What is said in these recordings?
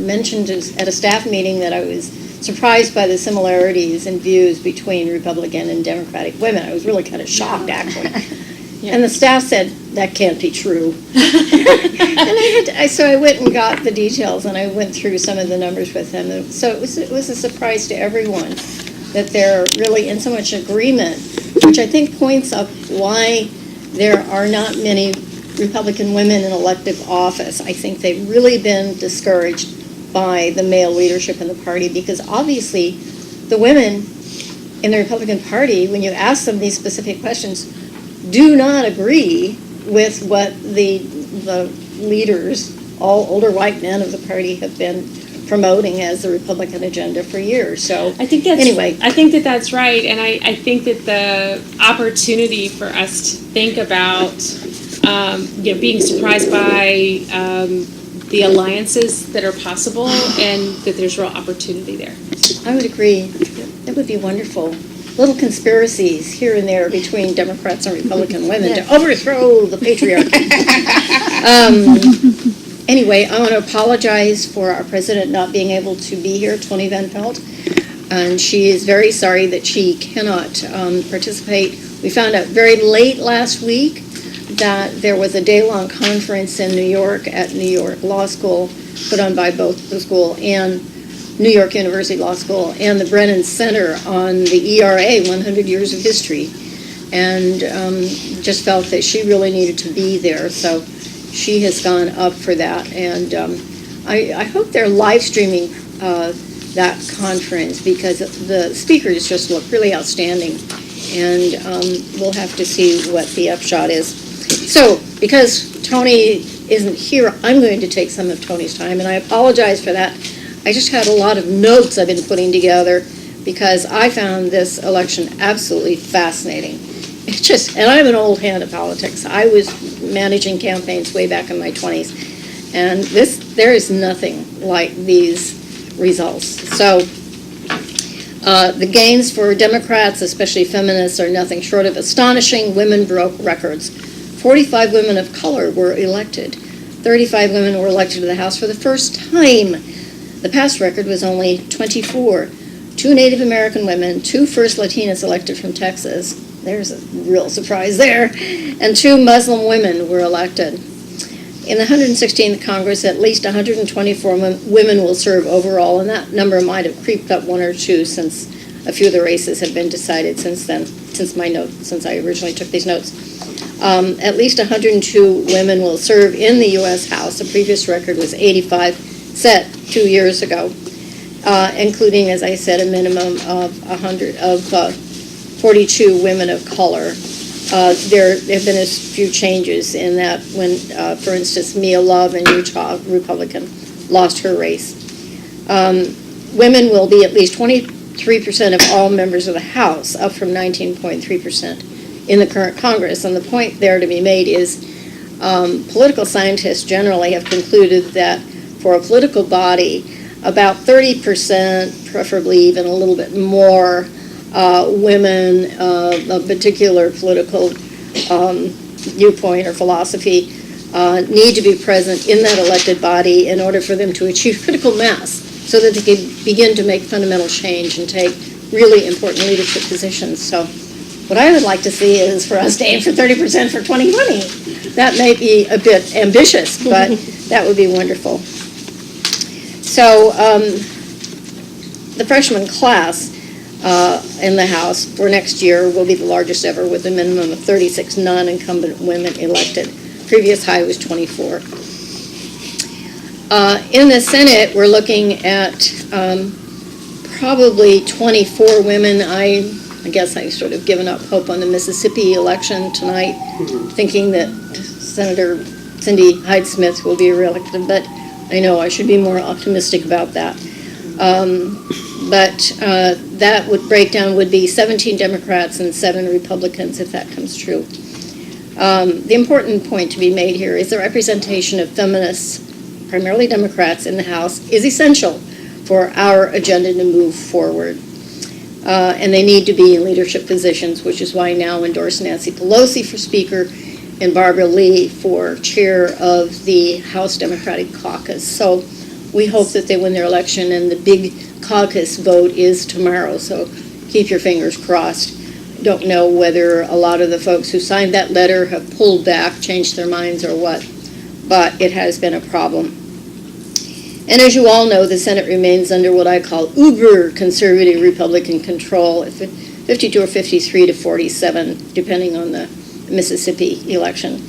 Mentioned at a staff meeting that I was surprised by the similarities in views between Republican and Democratic women. I was really kind of shocked, actually. And the staff said, that can't be true. And so I went and got the details, and I went through some of the numbers with them. And so it was a surprise to everyone that they're really in so much agreement, which I think points up why there are not many Republican women in elective office. I think they've really been discouraged by the male leadership in the party, because obviously the women in the Republican Party, when you ask them these specific questions, do not agree with what the leaders, all older white men of the party, have been promoting as the Republican agenda for years. So I think that's anyway. I think that's right, and I think that the opportunity for us to think about being surprised by the alliances that are possible, and that there's real opportunity there. I would agree. That would be wonderful. Little conspiracies here and there between Democrats and Republican women to overthrow the patriarchy. Anyway, I want to apologize for our president not being able to be here, Tony Van Pelt, and she is very sorry that she cannot participate. We found out very late last week that there was a day-long conference in New York at New York Law School, put on by both the school and New York University Law School and the Brennan Center on the ERA, 100 Years of History, and just felt that she really needed to be there, so she has gone up for that. And I hope they're live streaming that conference, because the speakers just look really outstanding, and we'll have to see what the upshot is. So, because Tony isn't here, I'm going to take some of Tony's time, and I apologize for that. I just had a lot of notes I've been putting together, because I found this election absolutely fascinating. And I'm an old hand at politics. I was managing campaigns way back in my 20s, and there is nothing like these results. So, the gains for Democrats, especially feminists, are nothing short of astonishing. Women broke records. 45 women of color were elected. 35 women were elected to the House for the first time. The past record was only 24. 2 Native American women, 2 first Latinas elected from Texas. There's a real surprise there. And 2 Muslim women were elected. In the 116th Congress, at least 124 women will serve overall, and that number might have creeped up 1 or 2 since a few of the races have been decided since then, since I originally took these notes. At least 102 women will serve in the U.S. House. The previous record was 85, set 2 years ago, including, as I said, a minimum of 42 women of color. There have been a few changes in that when, for instance, Mia Love in Utah, Republican, lost her race. Women will be at least 23% of all members of the House, up from 19.3% in the current Congress. And the point there to be made is political scientists generally have concluded that for a political body, about 30%, preferably even a little bit more, women of a particular political viewpoint or philosophy need to be present in that elected body in order for them to achieve critical mass, so that they can begin to make fundamental change and take really important leadership positions. So what I would like to see is for us to aim for 30% for 2020. That may be a bit ambitious, but that would be wonderful. So the freshman class in the House for next year will be the largest ever, with a minimum of 36 non-incumbent women elected. Previous high was 24. In the Senate, we're looking at probably 24 women. I guess I sort of given up hope on the Mississippi election tonight, thinking that Senator Cindy Hyde-Smith will be reelected, but I know I should be more optimistic about that. That would break down would be 17 Democrats and 7 Republicans if that comes true. The important point to be made here is the representation of feminists, primarily Democrats, in the House is essential for our agenda to move forward. And they need to be in leadership positions, which is why I now endorse Nancy Pelosi for Speaker and Barbara Lee for Chair of the House Democratic Caucus. So we hope that they win their election, and the big caucus vote is tomorrow, so keep your fingers crossed. Don't know whether a lot of the folks who signed that letter have pulled back, changed their minds or what, but it has been a problem. And as you all know, the Senate remains under what I call uber conservative Republican control, 52 or 53 to 47, depending on the Mississippi election.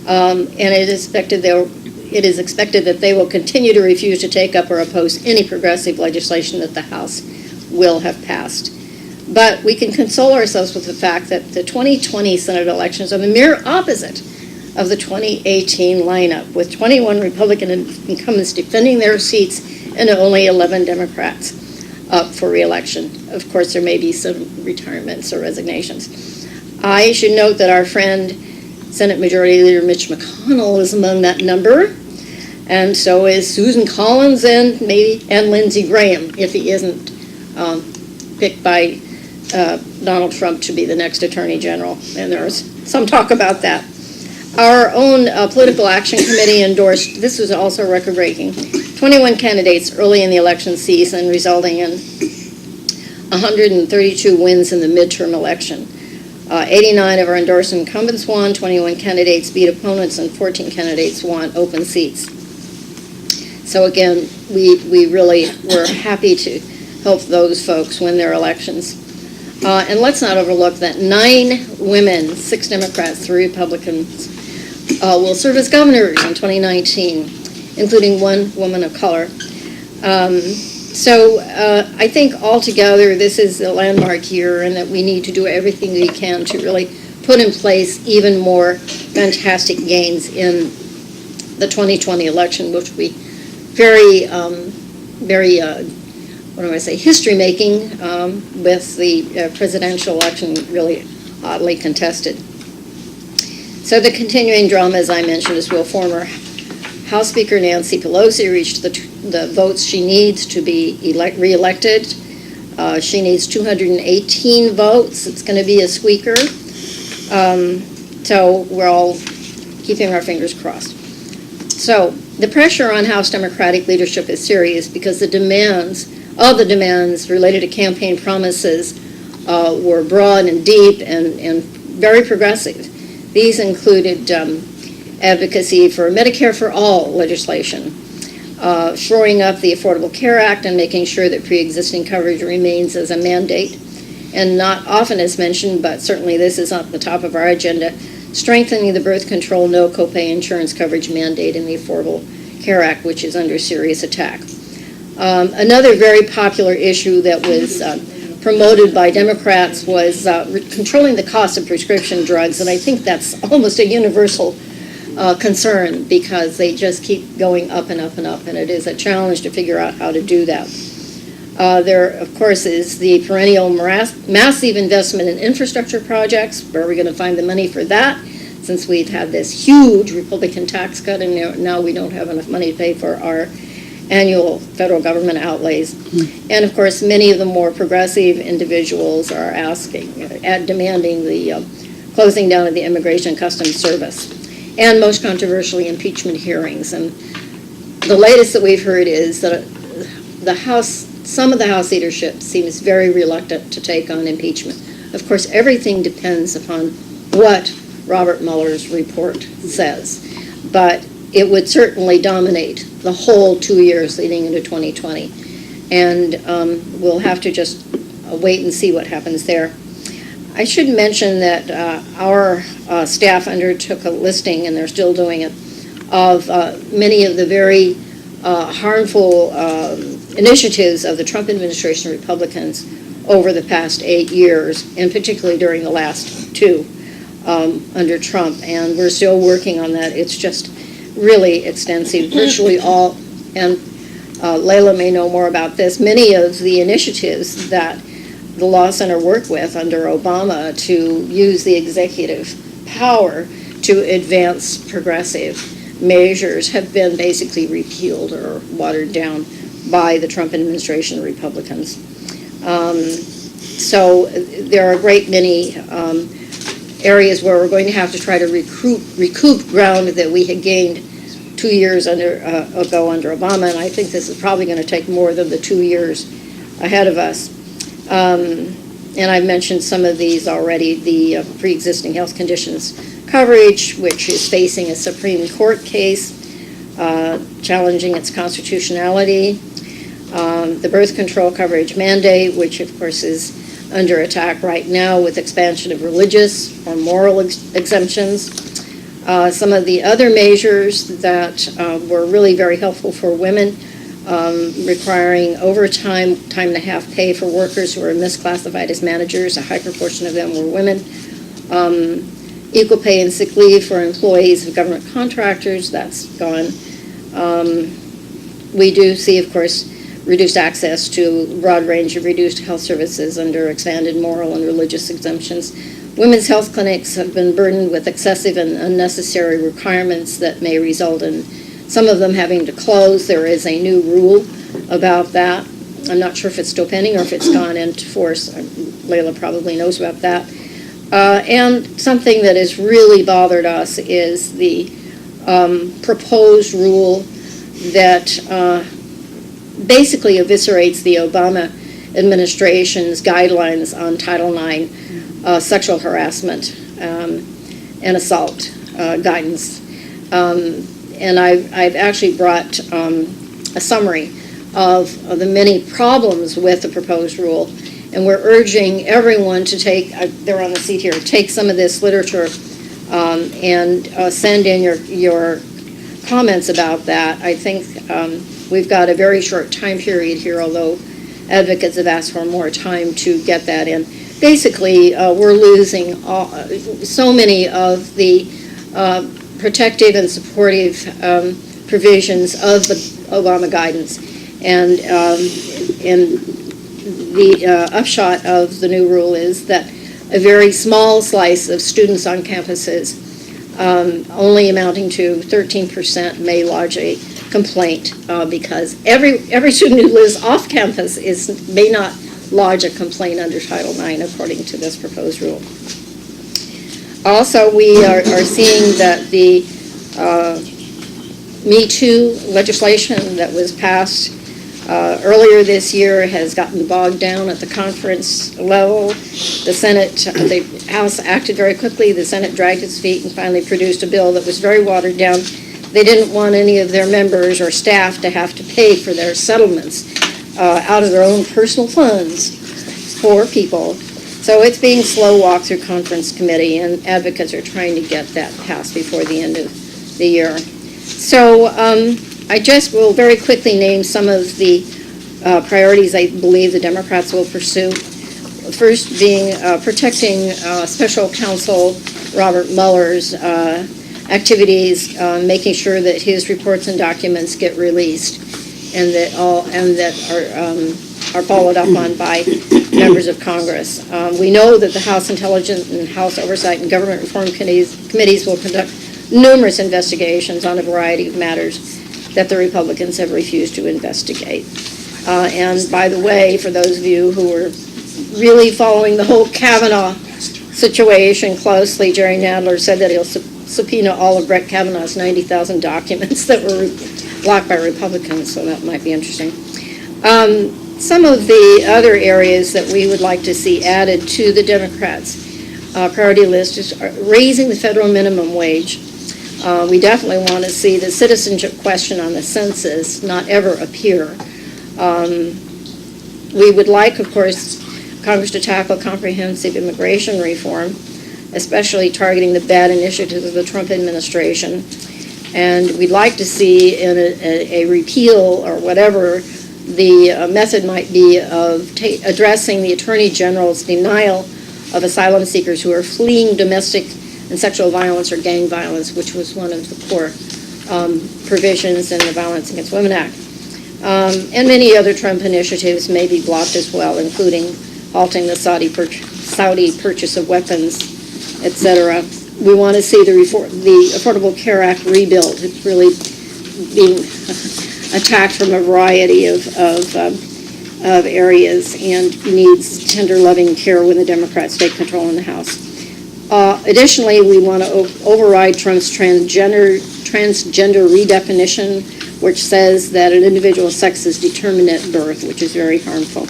And it is expected that they will continue to refuse to take up or oppose any progressive legislation that the House will have passed. But we can console ourselves with the fact that the 2020 Senate elections are the mere opposite of the 2018 lineup, with 21 Republican incumbents defending their seats and only 11 Democrats up for re-election. Of course, there may be some retirements or resignations. I should note that our friend, Senate Majority Leader Mitch McConnell, is among that number, and so is Susan Collins and Lindsey Graham, if he isn't picked by Donald Trump to be the next Attorney General, and there's some talk about that. Our own Political Action Committee endorsed, this was also record-breaking, 21 candidates early in the election season, resulting in 132 wins in the midterm election. 89 of our endorsed incumbents won, 21 candidates beat opponents, and 14 candidates won open seats. So again, we really were happy to help those folks win their elections. And let's not overlook that 9 women, 6 Democrats, 3 Republicans, will serve as governors in 2019, including 1 woman of color. So I think altogether this is a landmark year, and that we need to do everything we can to really put in place even more fantastic gains in the 2020 election, which will be very, history-making, with the presidential election really oddly contested. So the continuing drama, as I mentioned, is will former House Speaker Nancy Pelosi reach the votes she needs to be re-elected. She needs 218 votes. It's going to be a squeaker. So we're all keeping our fingers crossed. So the pressure on House Democratic leadership is serious because the demands related to campaign promises were broad and deep and very progressive. These included advocacy for Medicare for All legislation, shoring up the Affordable Care Act and making sure that pre-existing coverage remains as a mandate, and not often as mentioned, but certainly this is on the top of our agenda, strengthening the birth control no copay insurance coverage mandate in the Affordable Care Act, which is under serious attack. Another very popular issue that was promoted by Democrats was controlling the cost of prescription drugs, and I think that's almost a universal concern because they just keep going up and up and up, and it is a challenge to figure out how to do that. There, of course, is the perennial massive investment in infrastructure projects. Where are we going to find the money for that, since we've had this huge Republican tax cut and now we don't have enough money to pay for our annual federal government outlays. And of course, many of the more progressive individuals are demanding the closing down of the Immigration and Customs Service, and most controversially, impeachment hearings. And the latest that we've heard is that some of the House leadership seems very reluctant to take on impeachment. Of course, everything depends upon what Robert Mueller's report says, but it would certainly dominate the whole 2 years leading into 2020. And we'll have to just wait and see what happens there. I should mention that our staff undertook a listing, and they're still doing it, of many of the very harmful initiatives of the Trump administration Republicans over the past 8 years, and particularly during the last 2 under Trump. And we're still working on that. It's just really extensive, virtually all, and Layla may know more about this, many of the initiatives that the Law Center worked with under Obama to use the executive power to advance progressive measures have been basically repealed or watered down by the Trump administration Republicans. So there are a great many areas where we're going to have to try to recoup ground that we had gained 2 years ago under Obama, and I think this is probably going to take more than the 2 years ahead of us. And I've mentioned some of these already, the pre-existing health conditions coverage, which is facing a Supreme Court case challenging its constitutionality, the birth control coverage mandate, which of course is under attack right now with expansion of religious or moral exemptions. Some of the other measures that were really very helpful for women, requiring overtime, time and a half pay for workers who are misclassified as managers. A high proportion of them were women. Equal pay and sick leave for employees of government contractors, that's gone. We do see, of course, reduced access to a broad range of reduced health services under expanded moral and religious exemptions. Women's health clinics have been burdened with excessive and unnecessary requirements that may result in some of them having to close. There is a new rule about that. I'm not sure if it's still pending or if it's gone into force. Layla probably knows about that. And something that has really bothered us is the proposed rule that basically eviscerates the Obama administration's guidelines on Title IX sexual harassment and assault guidance. And I've actually brought a summary of the many problems with the proposed rule. And we're urging everyone to take, they're on the seat here, take some of this literature and send in your comments about that. I think we've got a very short time period here, although advocates have asked for more time to get that in. Basically, we're losing so many of the protective and supportive provisions of the Obama guidance. And the upshot of the new rule is that a very small slice of students on campuses, only amounting to 13%, may lodge a complaint because every student who lives off campus may not lodge a complaint under Title IX according to this proposed rule. Also, we are seeing that the Me Too legislation that was passed earlier this year has gotten bogged down at the conference level. The Senate, the House acted very quickly. The Senate dragged its feet and finally produced a bill that was very watered down. They didn't want any of their members or staff to have to pay for their settlements out of their own personal funds for people. So it's being slow walked through conference committee, and advocates are trying to get that passed before the end of the year. So I just will very quickly name some of the priorities I believe the Democrats will pursue. First being protecting Special Counsel Robert Mueller's activities, making sure that his reports and documents get released, and that are followed up on by members of Congress. We know that the House Intelligence and House Oversight and Government Reform committees will conduct numerous investigations on a variety of matters that the Republicans have refused to investigate. And by the way, for those of you who are really following the whole Kavanaugh situation closely, Jerry Nadler said that he'll subpoena all of Brett Kavanaugh's 90,000 documents that were blocked by Republicans, so that might be interesting. Some of the other areas that we would like to see added to the Democrats' priority list is raising the federal minimum wage. We definitely want to see the citizenship question on the census not ever appear. We would like, of course, Congress to tackle comprehensive immigration reform, especially targeting the bad initiatives of the Trump administration. And we'd like to see in a repeal or whatever the method might be of addressing the Attorney General's denial of asylum seekers who are fleeing domestic and sexual violence or gang violence, which was one of the core provisions in the Violence Against Women Act. And many other Trump initiatives may be blocked as well, including halting the Saudi purchase of weapons, etc. We want to see the Affordable Care Act rebuilt. It's really being attacked from a variety of areas and needs tender, loving care when the Democrats take control in the House. Additionally, we want to override Trump's transgender redefinition, which says that an individual's sex is determined at birth, which is very harmful.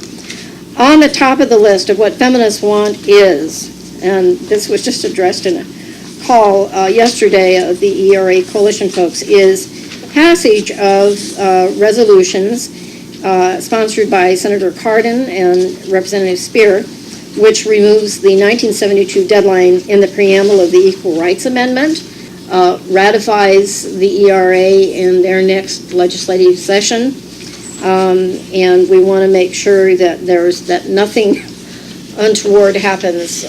On the top of the list of what feminists want is, and this was just addressed in a call yesterday of the ERA coalition folks, is passage of resolutions sponsored by Senator Cardin and Representative Speer, which removes the 1972 deadline in the preamble of the Equal Rights Amendment, ratifies the ERA in their next legislative session, and we want to make sure that that nothing untoward happens.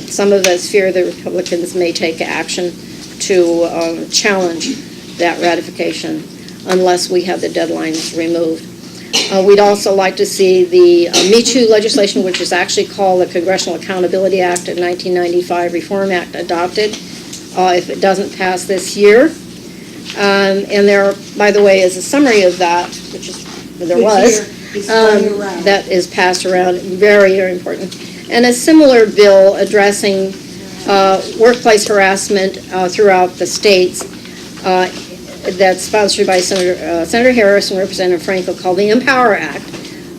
Some of us fear the Republicans may take action to challenge that ratification unless we have the deadlines removed. We'd also like to see the Me Too legislation, which is actually called the Congressional Accountability Act of 1995 Reform Act, adopted if it doesn't pass this year. And there, by the way, is a summary of that, which is, that is passed around, very, very important. And a similar bill addressing workplace harassment throughout the states that's sponsored by Senator Harris and Representative Franco, called the Empower Act,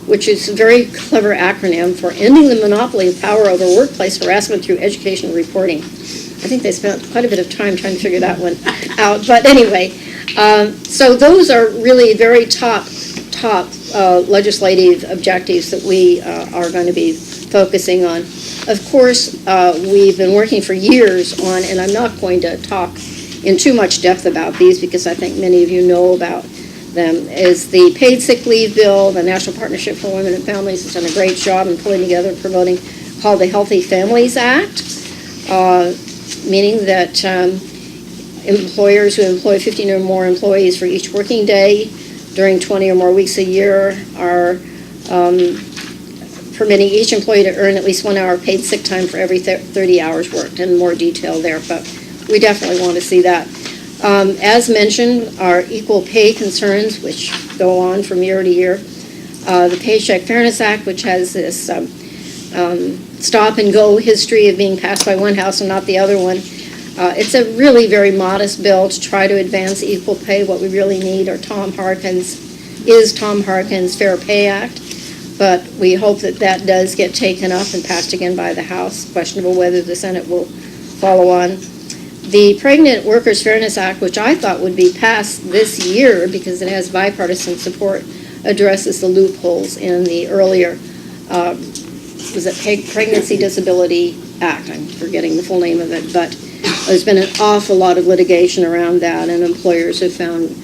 which is a very clever acronym for ending the monopoly of power over workplace harassment through education and reporting. I think they spent quite a bit of time trying to figure that one out. But anyway, so those are really very top legislative objectives that we are going to be focusing on. Of course, we've been working for years on, and I'm not going to talk in too much depth about these because I think many of you know about them, is the paid sick leave bill. The National Partnership for Women and Families has done a great job in pulling together and promoting, called the Healthy Families Act, meaning that employers who employ 15 or more employees for each working day during 20 or more weeks a year are permitting each employee to earn at least 1 hour paid sick time for every 30 hours worked, and more detail there, but we definitely want to see that. As mentioned, our equal pay concerns, which go on from year to year. The Paycheck Fairness Act, which has this stop and go history of being passed by one house and not the other one. It's a really very modest bill to try to advance equal pay. What we really need are Tom Harkin's Fair Pay Act, but we hope that that does get taken up and passed again by the House. Questionable whether the Senate will follow on. The Pregnant Workers Fairness Act, which I thought would be passed this year because it has bipartisan support, addresses the loopholes in the earlier Pregnancy Disability Act. I'm forgetting the full name of it, but there's been an awful lot of litigation around that, and employers have found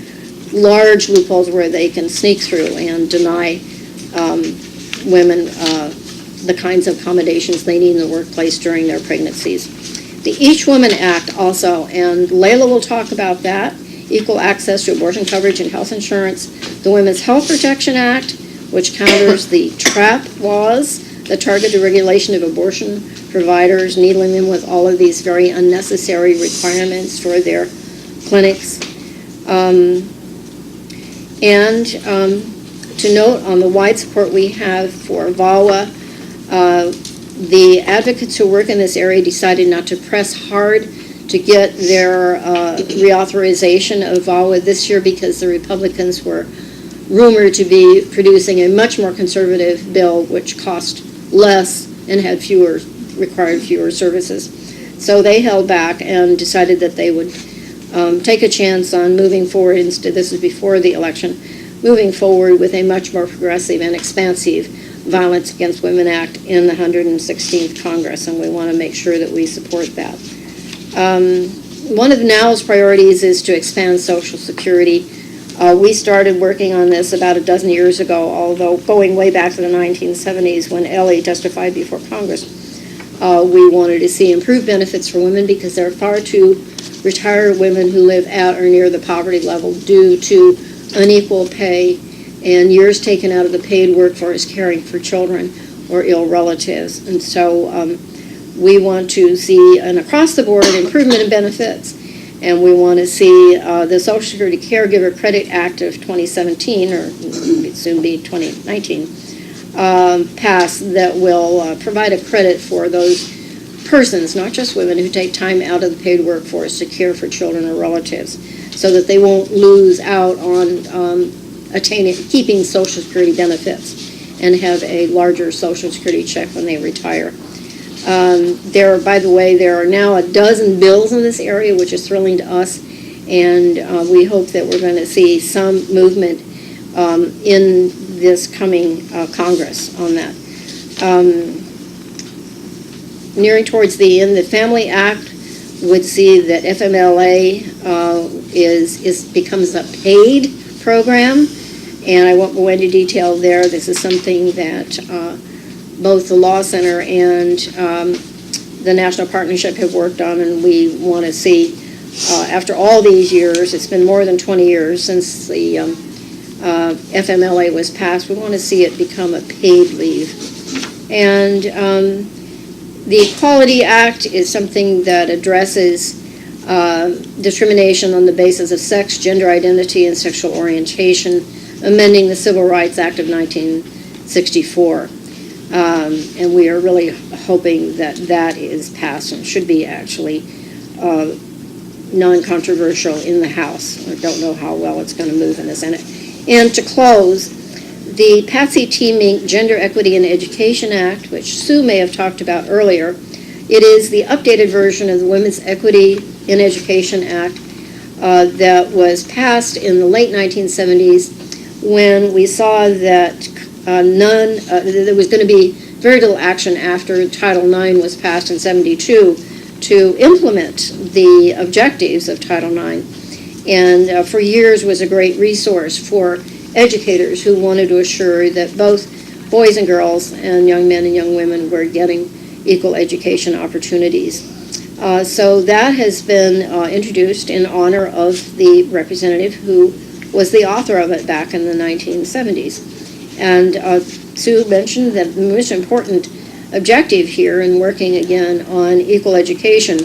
large loopholes where they can sneak through and deny women the kinds of accommodations they need in the workplace during their pregnancies. The Each Woman Act also, and Layla will talk about that, equal access to abortion coverage and health insurance. The Women's Health Protection Act, which counters the TRAP laws, the targeted regulation of abortion providers, needling them with all of these very unnecessary requirements for their clinics. To note on the wide support we have for VAWA, the advocates who work in this area decided not to press hard to get their reauthorization of VAWA this year because the Republicans were rumored to be producing a much more conservative bill which cost less and had required fewer services. So they held back and decided that they would take a chance on moving forward. Instead, this is before the election, moving forward with a much more progressive and expansive Violence Against Women Act in the 116th Congress, and we want to make sure that we support that. One of the NOW's priorities is to expand Social Security. We started working on this about a dozen years ago, although going way back to the 1970s when Ellie testified before Congress. We wanted to see improved benefits for women because there are far too retired women who live at or near the poverty level due to unequal pay and years taken out of the paid workforce caring for children or ill relatives. And so we want to see an across-the-board improvement in benefits, and we want to see the Social Security Caregiver Credit Act of 2017, or soon be 2019, pass that will provide a credit for those persons, not just women, who take time out of the paid workforce to care for children or relatives, so that they won't lose out on keeping Social Security benefits and have a larger Social Security check when they retire. By the way, there are now a dozen bills in this area, which is thrilling to us, and we hope that we're going to see some movement in this coming Congress on that. Nearing towards the end, the Family Act would see that FMLA becomes a paid program, and I won't go into detail there. This is something that both the Law Center and the National Partnership have worked on, and we want to see, after all these years, it's been more than 20 years since the FMLA was passed, we want to see it become a paid leave. And the Equality Act is something that addresses discrimination on the basis of sex, gender identity, and sexual orientation, amending the Civil Rights Act of 1964. And we are really hoping that that is passed and should be actually non-controversial in the House. I don't know how well it's going to move in the Senate. And to close, the Patsy T. Mink Gender Equity in Education Act, which Sue may have talked about earlier, it is the updated version of the Women's Equity in Education Act that was passed in the late 1970s when we saw that there was going to be very little action after Title IX was passed in 72 to implement the objectives of Title IX. And for years was a great resource for educators who wanted to assure that both boys and girls and young men and young women were getting equal education opportunities. So that has been introduced in honor of the representative who was the author of it back in the 1970s. And Sue mentioned that the most important objective here in working again on equal education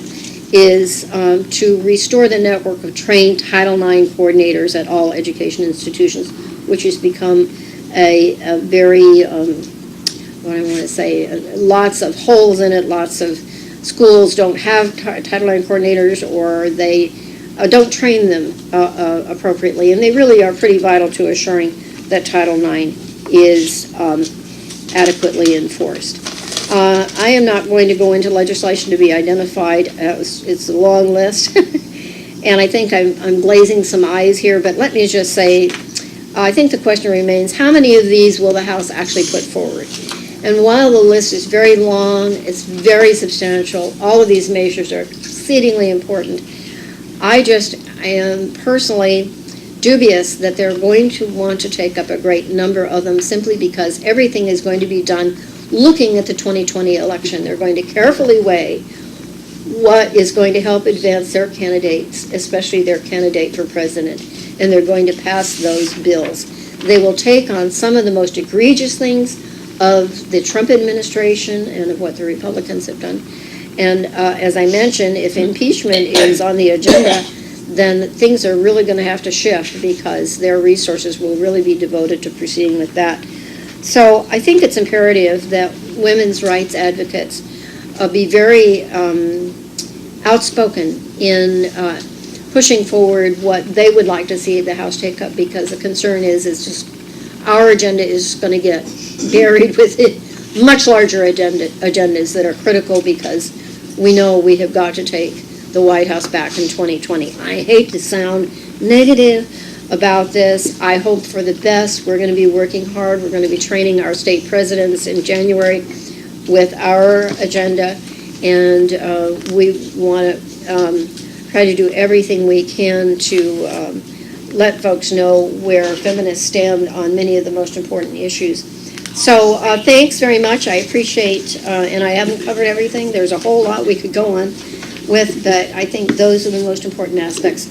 is to restore the network of trained Title IX coordinators at all education institutions, which has become a very, what I want to say, lots of holes in it. Lots of schools don't have Title IX coordinators, or they don't train them appropriately, and they really are pretty vital to assuring that Title IX is adequately enforced. I am not going to go into legislation to be identified. It's a long list, and I think I'm glazing some eyes here, but let me just say, I think the question remains, how many of these will the House actually put forward? And while the list is very long, it's very substantial, all of these measures are exceedingly important, I am personally dubious that they're going to want to take up a great number of them simply because everything is going to be done looking at the 2020 election. They're going to carefully weigh what is going to help advance their candidates, especially their candidate for president, and they're going to pass those bills. They will take on some of the most egregious things of the Trump administration and of what the Republicans have done. And as I mentioned, if impeachment is on the agenda, then things are really going to have to shift because their resources will really be devoted to proceeding with that. So I think it's imperative that women's rights advocates be very outspoken in pushing forward what they would like to see the House take up, because the concern is just our agenda is going to get buried with much larger agendas that are critical, because we know we have got to take the White House back in 2020. I hate to sound negative about this. I hope for the best. We're going to be working hard. We're going to be training our state presidents in January with our agenda, and we want to try to do everything we can to let folks know where feminists stand on many of the most important issues. So thanks very much. I appreciate, and I haven't covered everything. There's a whole lot we could go on with, but I think those are the most important aspects.